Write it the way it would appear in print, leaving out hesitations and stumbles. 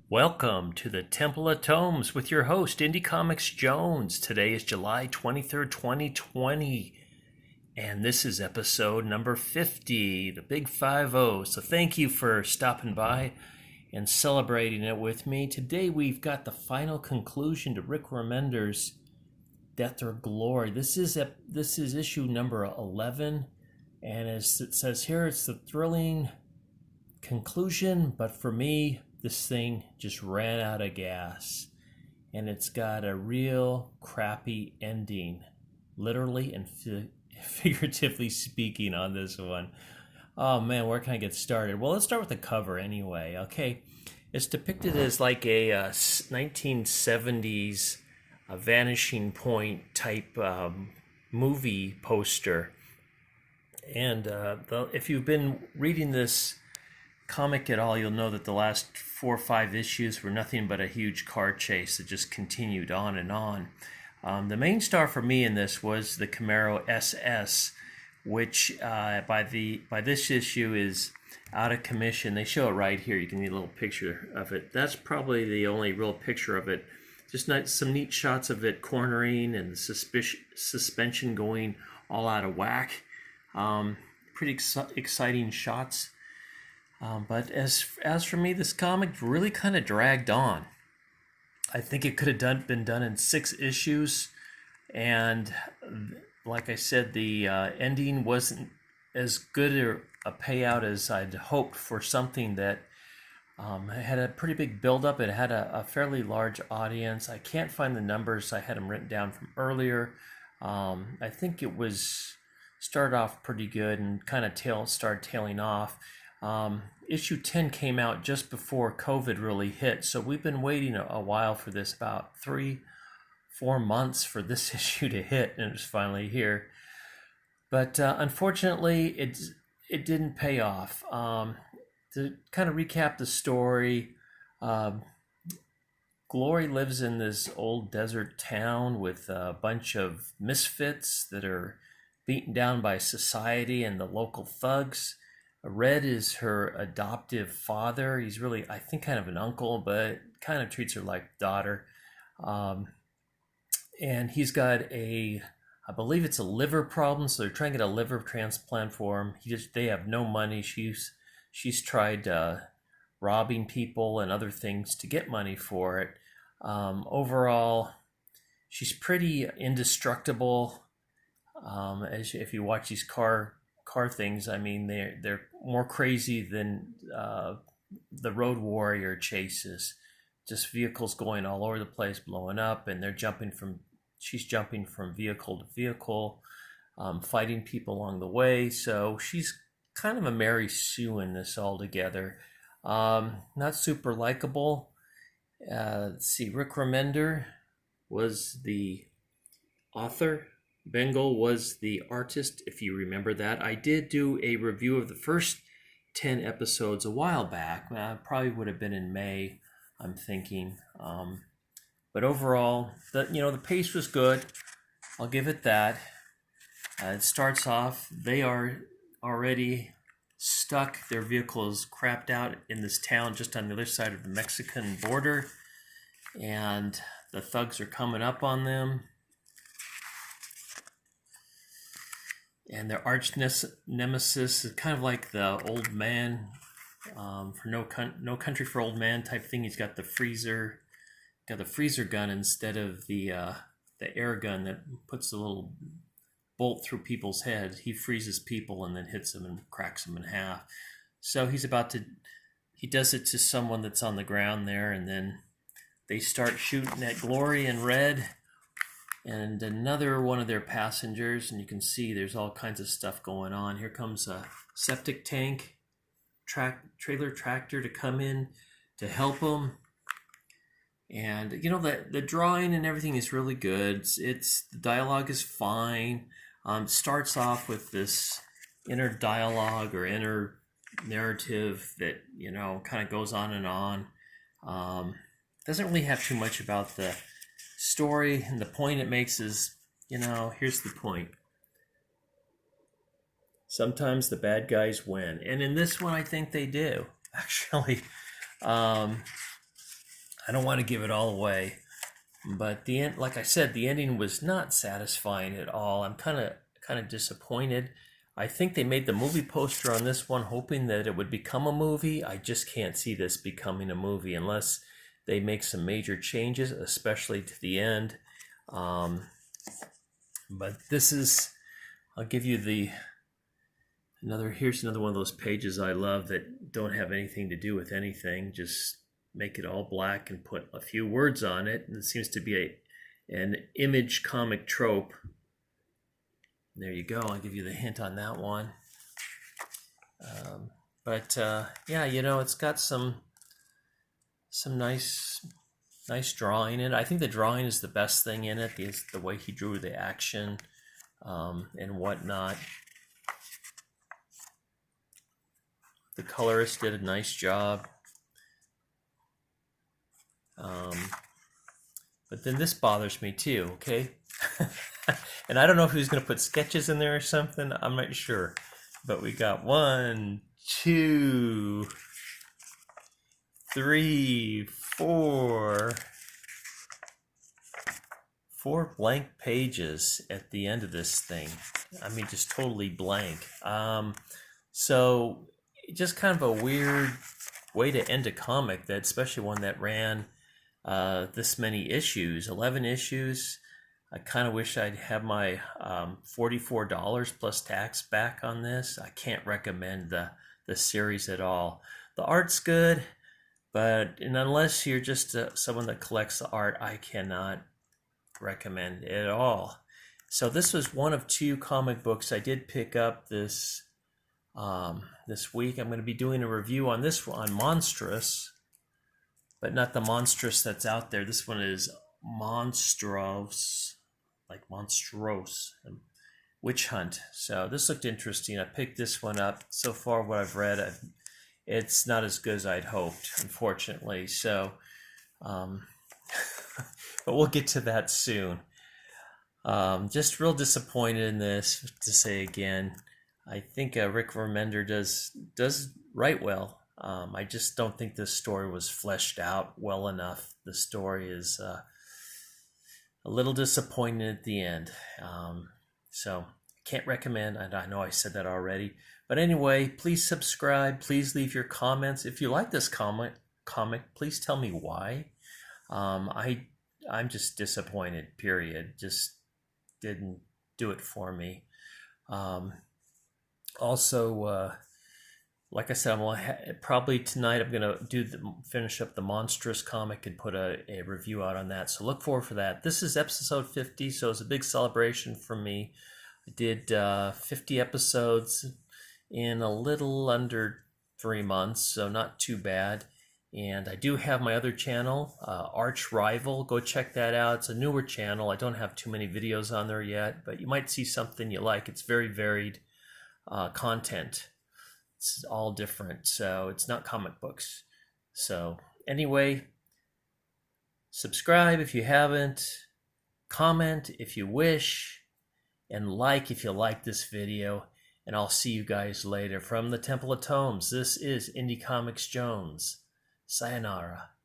Welcome to the Temple of Tomes with your host, Indie Comics Jones. Today is July 23rd, 2020, and this is episode number 50, the Big 50. So thank you for stopping by and celebrating it with me. Today we've got the final conclusion to Rick Remender's Death or Glory. This is issue number 11, and as it says here, it's the thrilling conclusion, but for me, this thing just ran out of gas, and it's got a real crappy ending, literally and figuratively speaking on this one. Oh man, where can I get started? Well, let's start with the cover anyway. Okay, it's depicted as like a 1970s Vanishing Point type movie poster, and if you've been reading this comic at all, you'll know that the last 4 or 5 issues were nothing but a huge car chase that just continued on and on. The main star for me in this was the Camaro SS, which by this issue is out of commission. They show it right here. You can get a little picture of it. That's probably the only real picture of it. Just some neat shots of it cornering and the suspension going all out of whack. Pretty exciting shots. But as for me, this comic really kind of dragged on. I think it could have been done in 6 issues, and like I said, the ending wasn't as good a payout as I'd hoped for something that had a pretty big build-up. It had a fairly large audience. I can't find the numbers. I had them written down from earlier. I think it started off pretty good and kind of started tailing off. Issue 10 came out just before COVID really hit, so we've been waiting a while for this, about 3-4 months for this issue to hit, and it's finally here. But unfortunately, it didn't pay off. To kind of recap the story, Glory lives in this old desert town with a bunch of misfits that are beaten down by society and the local thugs. Red is her adoptive father. He's really, I think, kind of an uncle, but kind of treats her like daughter. And he's got I believe it's a liver problem, so they're trying to get a liver transplant for him. They have no money. She's tried robbing people and other things to get money for it. Overall, she's pretty indestructible. If you watch these car things, I mean, they're more crazy than the Road Warrior chases. Just vehicles going all over the place, blowing up, and she's jumping from vehicle to vehicle, fighting people along the way. So she's kind of a Mary Sue in this altogether. Not super likable. Let's see, Rick Remender was the author. Bengal was the artist, if you remember that. I did do a review of the first 10 episodes a while back. Probably would have been in May, I'm thinking. But overall, the pace was good. I'll give it that. It starts off, they are already stuck. Their vehicle is crapped out in this town just on the other side of the Mexican border. And the thugs are coming up on them. And their arch nemesis is kind of like the old man for No Country for Old Man type thing. He's got the freezer gun instead of the air gun that puts a little bolt through people's heads. He freezes people and then hits them and cracks them in half. So he does it to someone that's on the ground there, and then they start shooting at Glory and Red and another one of their passengers, and you can see there's all kinds of stuff going on. Here comes a septic tank trailer tractor to come in to help them. And the drawing and everything is really good. The dialogue is fine. Starts off with this inner dialogue or inner narrative that kind of goes on and on. Doesn't really have too much about the story, and the point it makes is, here's the point. Sometimes the bad guys win, and in this one I think they do, actually. I don't want to give it all away, but the end, like I said, the ending was not satisfying at all. I'm kind of disappointed. I think they made the movie poster on this one hoping that it would become a movie. I just can't see this becoming a movie unless they make some major changes, especially to the end. But this is, I'll give you here's another one of those pages I love that don't have anything to do with anything. Just make it all black and put a few words on it. And it seems to be an image comic trope. There you go. I'll give you the hint on that one. Yeah, you know, it's got some nice drawing in it. I think the drawing is the best thing in it. Is the way he drew the action and whatnot. The colorist did a nice job. But then this bothers me too, okay? And I don't know if he's going to put sketches in there or something. I'm not sure. But we got 1, 2, 3, 4 blank pages at the end of this thing. I mean, just totally blank. So just kind of a weird way to end a comic, that especially one that ran this many issues, 11 issues. I kind of wish I'd have my $44 plus tax back on this. I can't recommend the series at all. The art's good, but unless you're just someone that collects the art, I cannot recommend it at all. So this was one of 2 comic books I did pick up this week. I'm going to be doing a review on this one, on Monstrous, but not the Monstrous that's out there. This one is Monstrous, like Monstrose, Witch Hunt. So this looked interesting. I picked this one up. So far, what I've read, it's not as good as I'd hoped, unfortunately. So, but we'll get to that soon. Just real disappointed in this, to say again. I think Rick Remender does write well. I just don't think this story was fleshed out well enough. The story is a little disappointing at the end. So can't recommend. And I know I said that already. But anyway, please subscribe. Please leave your comments. If you like this comic, please tell me why. I'm just disappointed, period. Just didn't do it for me. Also, like I said, probably tonight I'm going to finish up the Monstrous comic and put a review out on that. So look forward for that. This is episode 50, so it's a big celebration for me. I did 50 episodes in a little under 3 months, so not too bad. And I do have my other channel, Arch Rival. Go check that out. It's a newer channel. I don't have too many videos on there yet, but you might see something you like. It's very varied content. It's all different, so it's not comic books. So anyway, subscribe if you haven't, comment if you wish, and like if you like this video, and I'll see you guys later. From the Temple of Tomes, this is Indie Comics Jones. Sayonara.